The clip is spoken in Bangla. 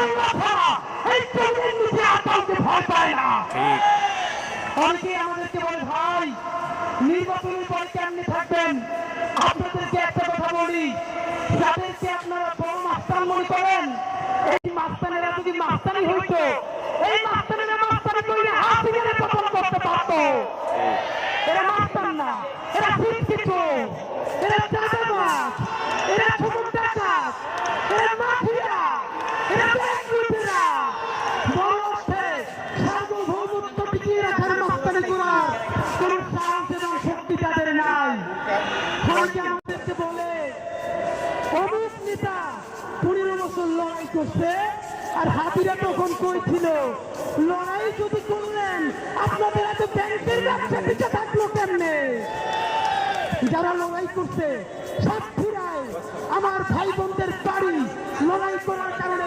আল্লাহ ছাড়া এই জমির নিচে আর কাউকে ভয় পায় না। অনেকে আমাদেরকে বলে ভাই নির্বাচনের পরে কেমনি থাকবেন। আপনাদেরকে একটা কথা বলি, যাদেরকে আপনারা বড় মাস্তান মনে করেন, এই মাস্তানেরা যদি মাস্তানি হইতো, এই মাস্তানেরা মাস্তানি করে হাসিনের পতন করতে পারত। এরা মাস্তান না, এরা শিক্ষিত, এরা চাঁদাবাজ, এরা ছোট ডাকাত, এরা মাফিয়া, এরা ব্যাংক লুটেরা। বড় অর্থে সার্বভৌমত্ব টিকিয়ে রাখার মাস্তানি করার কোন সাহস এবং শক্তি তাদের নাই। সবাইকে আমাদেরকে বলে অমুক নেতা 15 বছর লড়াই করছে, আর হাতিরা তখন কই ছিল? লড়াই যদি করলেন আপনাদের এত ব্যাংকের ব্যবসা টিকে থাকলো কেমনে? যারা লড়াই করছে সাতক্ষীরায় আমার ভাই বোনদের বাড়ি লড়াই করার কারণে